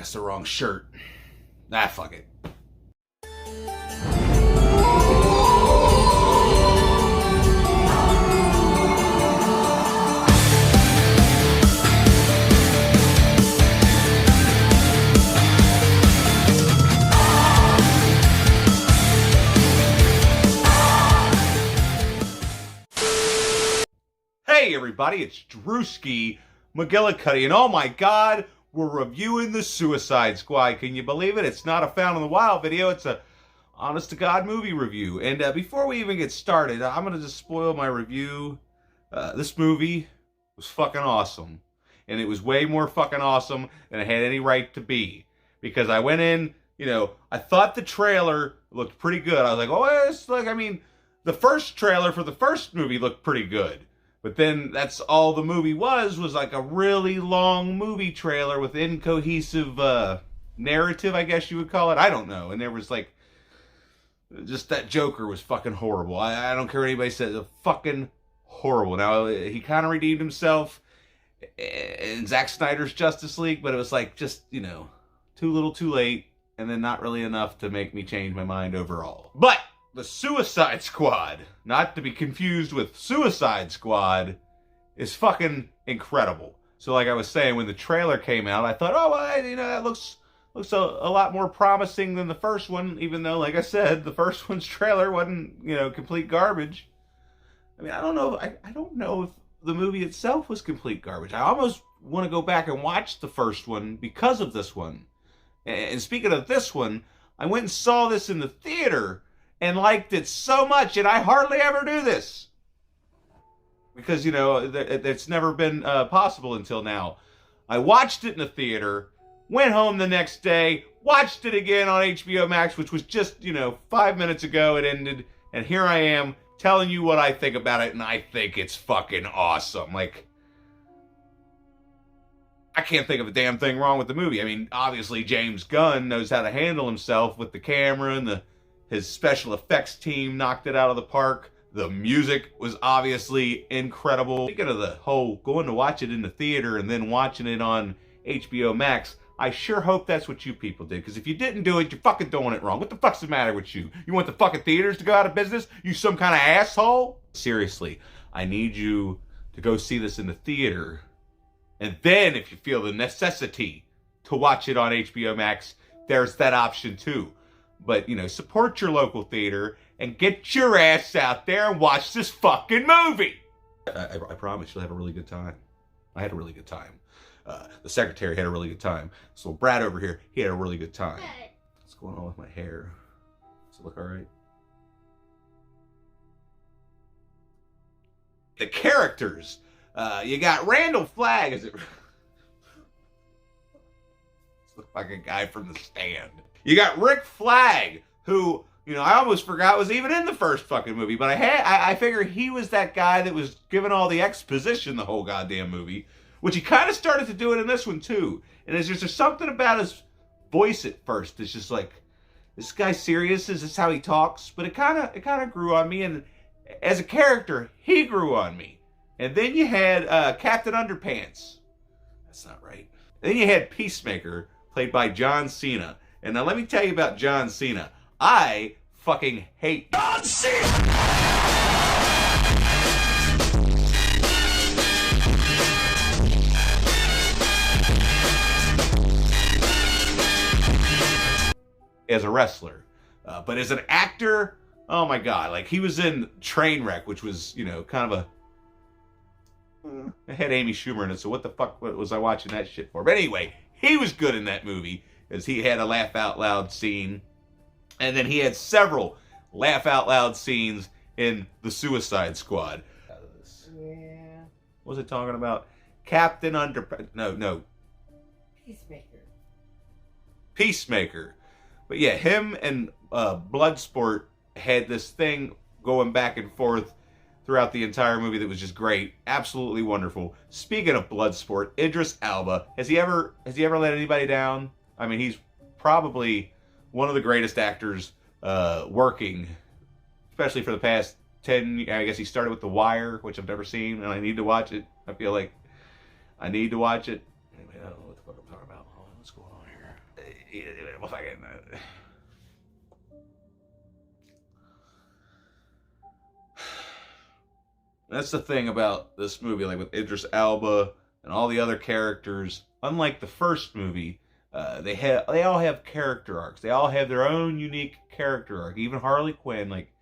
That's the wrong shirt. Ah, fuck it. Hey everybody, it's Drewski McGillicuddy, and oh my god, we're reviewing the Suicide Squad. Can you believe it? It's not a Found in the Wild video, it's a honest-to-God movie review. And before we even get started, I'm going to just spoil my review. This movie was fucking awesome. And it was way more fucking awesome than it had any right to be. Because I went in, you know, I thought the trailer looked pretty good. I was like, oh, it's like, I mean, the first trailer for the first movie looked pretty good. But then that's all the movie was like a really long movie trailer with incohesive narrative, I guess you would call it. I don't know. And there was like, just that Joker was fucking horrible. I don't care what anybody says. It's fucking horrible. Now, he kind of redeemed himself in Zack Snyder's Justice League, but it was like just, you know, too little too late, and then not really enough to make me change my mind overall. But the Suicide Squad, not to be confused with Suicide Squad, is fucking incredible. So like I was saying, when the trailer came out, I thought, oh, well, you know, that looks a lot more promising than the first one, even though, like I said, the first one's trailer wasn't, you know, complete garbage. I mean, I don't know if the movie itself was complete garbage. I almost want to go back and watch the first one because of this one. And speaking of this one, I went and saw this in the theater and liked it so much, and I hardly ever do this. Because, you know, it's never been possible until now. I watched it in the theater, went home the next day, watched it again on HBO Max, which was just, you know, 5 minutes ago it ended, and here I am telling you what I think about it, and I think it's fucking awesome. Like, I can't think of a damn thing wrong with the movie. I mean, obviously James Gunn knows how to handle himself with the camera, and his special effects team knocked it out of the park. The music was obviously incredible. Speaking of the whole going to watch it in the theater and then watching it on HBO Max, I sure hope that's what you people did. Because if you didn't do it, you're fucking doing it wrong. What the fuck's the matter with you? You want the fucking theaters to go out of business? You some kind of asshole? Seriously, I need you to go see this in the theater. And then if you feel the necessity to watch it on HBO Max, there's that option too. But, you know, support your local theater and get your ass out there and watch this fucking movie. I promise you'll have a really good time. I had a really good time. The secretary had a really good time. So Brad over here, he had a really good time. What's going on with my hair? Does it look all right? The characters. You got Randall Flagg. Is it? Looks like a guy from The Stand. You got Rick Flagg, who, you know, I almost forgot was even in the first fucking movie, but I figure he was that guy that was giving all the exposition the whole goddamn movie, which he kind of started to do it in this one too. And there's just something about his voice at first that's just like, this guy's serious, is this how he talks? But it kind of grew on me, and as a character, he grew on me. And then you had Captain Underpants. That's not right. Then you had Peacemaker, played by John Cena. And now let me tell you about John Cena. I fucking hate John Cena! As a wrestler. But as an actor, oh my god. Like, he was in Trainwreck, which was, you know, kind of it had Amy Schumer in it, so what the fuck was I watching that shit for? But anyway, he was good in that movie, as he had a laugh out loud scene. And then he had several laugh out loud scenes in the Suicide Squad. Yeah. What was it talking about? Captain No. Peacemaker. But yeah, him and Bloodsport had this thing going back and forth throughout the entire movie that was just great. Absolutely wonderful. Speaking of Bloodsport, Idris Alba, has he ever let anybody down? I mean, he's probably one of the greatest actors working, especially for the past 10, I guess he started with The Wire, which I've never seen, and I need to watch it. I feel like I need to watch it. Anyway, I don't know what the fuck I'm talking about. Hold on, what's going on here? That's the thing about this movie, like with Idris Alba and all the other characters. Unlike the first movie, they all have character arcs. They all have their own unique character arc. Even Harley Quinn, like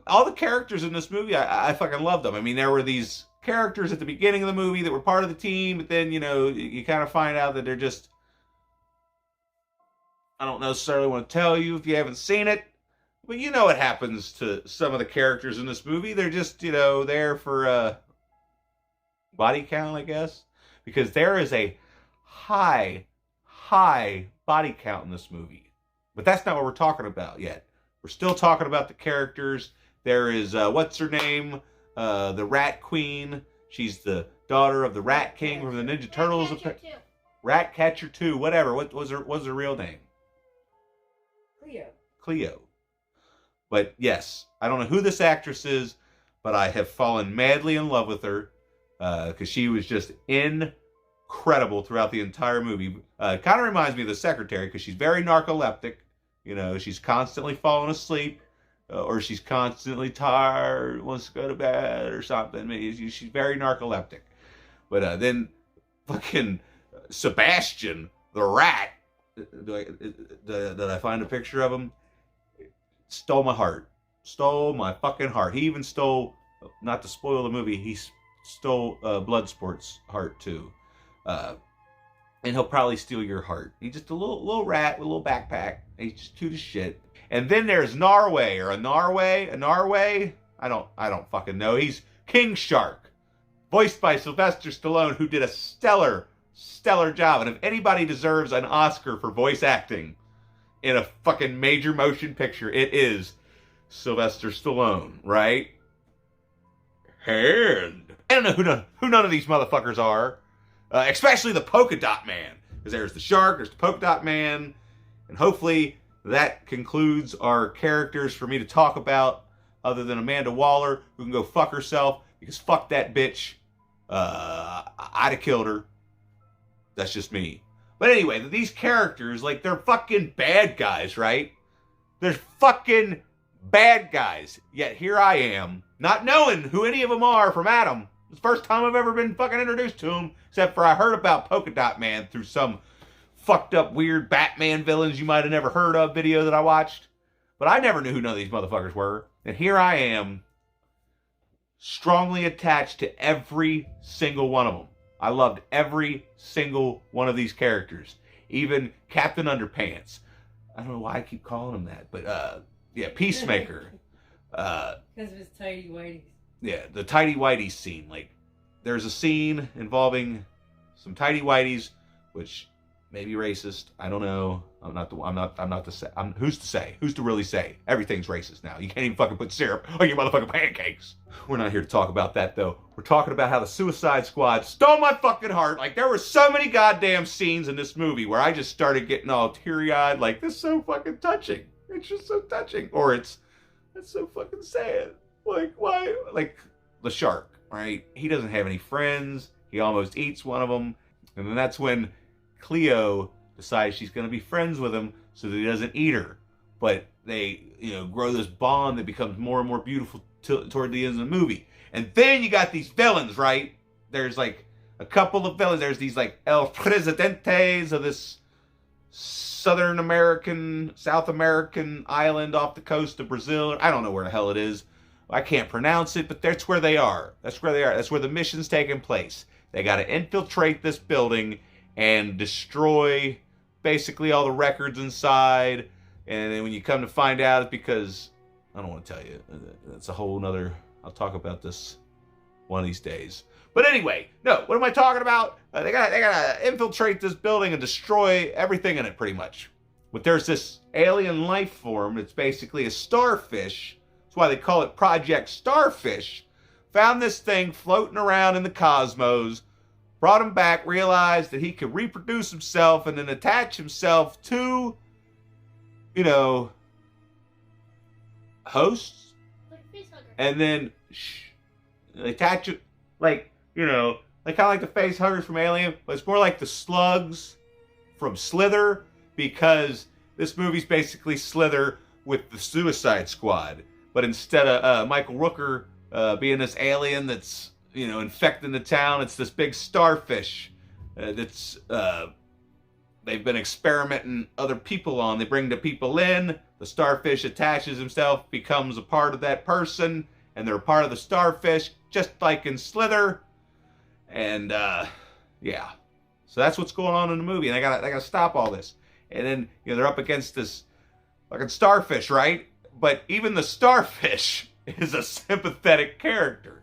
all the characters in this movie, I fucking loved them. I mean, there were these characters at the beginning of the movie that were part of the team, but then you kind of find out that they're just. I don't necessarily want to tell you if you haven't seen it. But you know what happens to some of the characters in this movie. They're just, there for body count, I guess. Because there is a high body count in this movie. But that's not what we're talking about yet. We're still talking about the characters. There is, what's her name? The Rat Queen. She's the daughter of the Rat King from the Ninja Turtles. Ratcatcher 2, whatever. What was her real name? Cleo. But yes, I don't know who this actress is, but I have fallen madly in love with her because she was just incredible throughout the entire movie. Kind of reminds me of the secretary because she's very narcoleptic. She's constantly falling asleep or she's constantly tired, wants to go to bed or something. She's very narcoleptic. But then fucking Sebastian the Rat, did I find a picture of him? Stole my heart. Stole my fucking heart. He even stole, not to spoil the movie, he stole Bloodsport's heart too. And he'll probably steal your heart. He's just a little rat with a little backpack. He's just cute as shit. And then there's Norway. I don't fucking know. He's King Shark, voiced by Sylvester Stallone, who did a stellar job. And if anybody deserves an Oscar for voice acting in a fucking major motion picture, it is Sylvester Stallone, right? And I don't know who none of these motherfuckers are, especially the Polka Dot Man, because there's the shark, there's the Polka Dot Man, and hopefully that concludes our characters for me to talk about, other than Amanda Waller, who can go fuck herself, because fuck that bitch. I'd have killed her. That's just me. But anyway, these characters, like, they're fucking bad guys, right? They're fucking bad guys. Yet here I am, not knowing who any of them are from Adam. It's the first time I've ever been fucking introduced to them, except for I heard about Polka Dot Man through some fucked up weird Batman villains you might have never heard of video that I watched. But I never knew who none of these motherfuckers were. And here I am, strongly attached to every single one of them. I loved every single one of these characters. Even Captain Underpants. I don't know why I keep calling him that, but yeah, Peacemaker. Because of his tidy whities. Yeah, the tidy whities scene. Like, there's a scene involving some tidy whities, which may be racist. I don't know. Who's to say? Who's to really say? Everything's racist now. You can't even fucking put syrup on your motherfucking pancakes. We're not here to talk about that, though. We're talking about how the Suicide Squad stole my fucking heart. Like, there were so many goddamn scenes in this movie where I just started getting all teary-eyed. Like, this is so fucking touching. It's just so touching. Or it's so fucking sad. Like, why? Like, the shark, right? He doesn't have any friends. He almost eats one of them. And then that's when Cleo decides she's going to be friends with him so that he doesn't eat her. But they, grow this bond that becomes more and more beautiful toward the end of the movie. And then you got these villains, right? There's like a couple of villains. There's these like El Presidentes of this South American island off the coast of Brazil. I don't know where the hell it is. I can't pronounce it, but that's where they are. That's where they are. That's where the mission's taking place. They got to infiltrate this building and destroy basically all the records inside. And then when you come to find out, it's because, I don't want to tell you. It's a whole nother, I'll talk about this one of these days. But anyway, no, what am I talking about? They gotta infiltrate this building and destroy everything in it, pretty much. But there's this alien life form. It's basically a starfish. That's why they call it Project Starfish. Found this thing floating around in the cosmos. Brought him back, realized that he could reproduce himself and then attach himself to, hosts. Like a face hugger. And then they attach it, like, they kind of like the face huggers from Alien, but it's more like the slugs from Slither. because this movie's basically Slither with the Suicide Squad. But instead of Michael Rooker being this alien that's, infecting the town, it's this big starfish that's they've been experimenting other people on. They bring the people in, the starfish attaches himself, becomes a part of that person, and they're a part of the starfish, just like in Slither. And yeah, so that's what's going on in the movie, and I gotta stop all this. And then they're up against this fucking starfish, right? But even the starfish is a sympathetic character.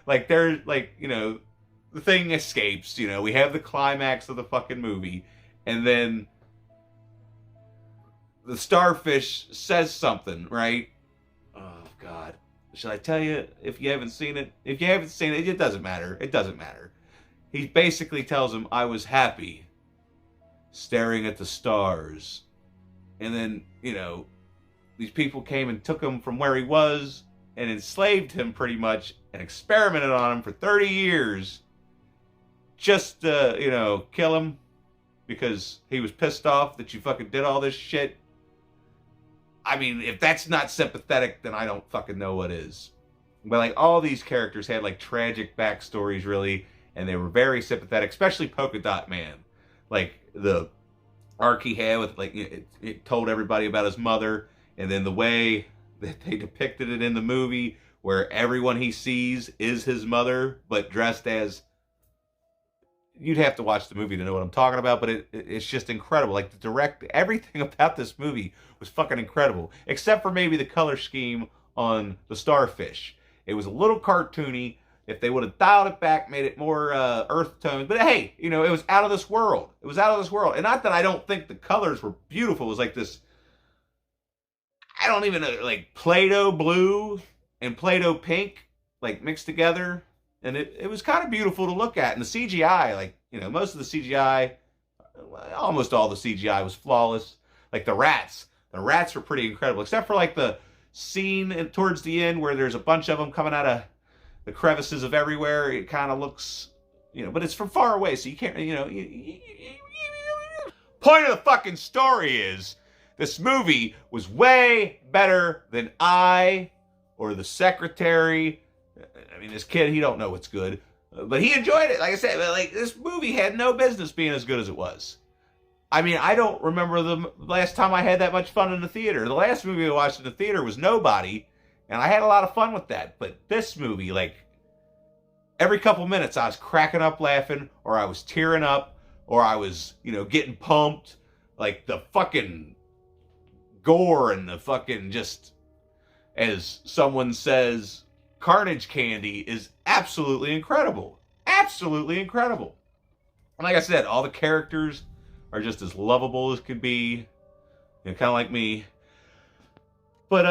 Like they're like the thing escapes. We have the climax of the fucking movie, and then the starfish says something, right? Oh God. Should I tell you if you haven't seen it? If you haven't seen it, it doesn't matter. It doesn't matter. He basically tells him, I was happy staring at the stars. And then, these people came and took him from where he was and enslaved him pretty much and experimented on him for 30 years just to, kill him because he was pissed off that you fucking did all this shit. I mean, if that's not sympathetic, then I don't fucking know what is. But like all these characters had like tragic backstories, really, and they were very sympathetic, especially Polka Dot Man. Like the arc he had with like it told everybody about his mother, and then the way that they depicted it in the movie, where everyone he sees is his mother, but dressed as. You'd have to watch the movie to know what I'm talking about, but it's just incredible. Like everything about this movie was fucking incredible, except for maybe the color scheme on the starfish. It was a little cartoony. If they would have dialed it back, made it more earth tones, but hey, it was out of this world. It was out of this world, and not that I don't think the colors were beautiful. It was like this. I don't even know, like Play-Doh blue and Play-Doh pink, like mixed together. And it was kind of beautiful to look at. And the CGI, like, most of the CGI, almost all the CGI was flawless. Like the rats were pretty incredible. Except for like the scene towards the end where there's a bunch of them coming out of the crevices of everywhere. It kind of looks, but it's from far away. So you can't, Point of the fucking story is this movie was way better than I or The Secretary. I mean, this kid, he don't know what's good, but he enjoyed it. Like I said, like this movie had no business being as good as it was. I mean, I don't remember the last time I had that much fun in the theater. The last movie I watched in the theater was Nobody, and I had a lot of fun with that. But this movie, like, every couple minutes I was cracking up laughing, or I was tearing up, or I was, getting pumped. Like, the fucking gore and the fucking just, as someone says, Carnage candy is absolutely incredible. Absolutely incredible. And like I said, all the characters are just as lovable as could be. Kind of like me. But,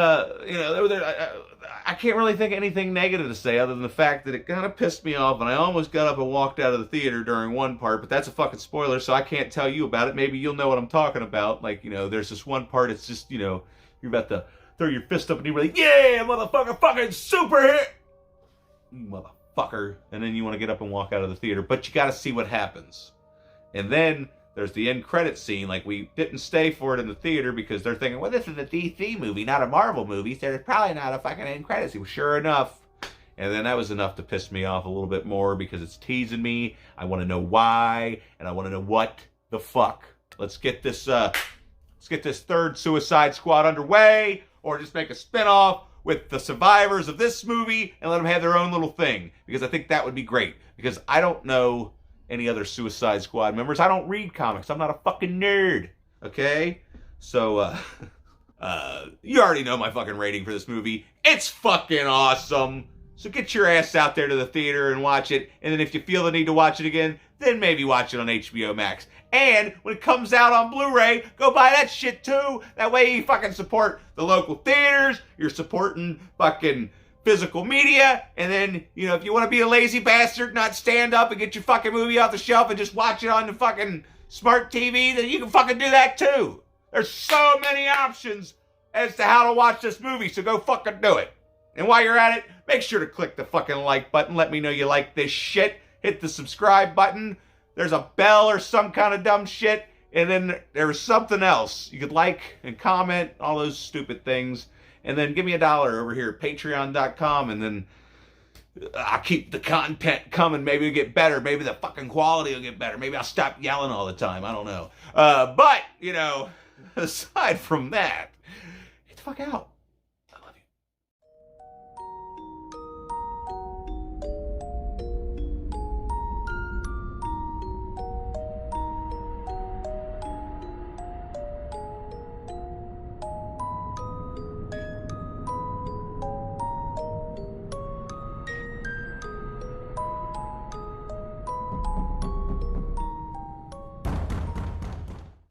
I can't really think of anything negative to say other than the fact that it kind of pissed me off, and I almost got up and walked out of the theater during one part, but that's a fucking spoiler, so I can't tell you about it. Maybe you'll know what I'm talking about. Like, there's this one part, it's just, you're about to throw your fist up and you're like, yeah, motherfucker, fucking super hit! You motherfucker. And then you want to get up and walk out of the theater, but you got to see what happens. And then there's the end credit scene. Like, we didn't stay for it in the theater because they're thinking, well, this is a DC movie, not a Marvel movie, so there's probably not a fucking end credit scene. Well, sure enough. And then that was enough to piss me off a little bit more because it's teasing me. I want to know why, and I want to know what the fuck. Let's get this third Suicide Squad underway. Or just make a spinoff with the survivors of this movie and let them have their own little thing. Because I think that would be great. Because I don't know any other Suicide Squad members. I don't read comics. I'm not a fucking nerd. Okay? So, you already know my fucking rating for this movie. It's fucking awesome. So get your ass out there to the theater and watch it. And then if you feel the need to watch it again, then maybe watch it on HBO Max. And when it comes out on Blu-ray, go buy that shit too. That way you fucking support the local theaters. You're supporting fucking physical media. And then, if you want to be a lazy bastard, not stand up and get your fucking movie off the shelf and just watch it on the fucking smart TV, then you can fucking do that too. There's so many options as to how to watch this movie, so go fucking do it. And while you're at it, make sure to click the fucking like button. Let me know you like this shit. Hit the subscribe button. There's a bell or some kind of dumb shit And then there's something else. You could like and comment, all those stupid things. And then give me $1 over here at patreon.com. And then I'll keep the content coming. Maybe it'll get better. Maybe the fucking quality will get better. Maybe I'll stop yelling all the time. I don't know. But, you know, aside from that, get the fuck out.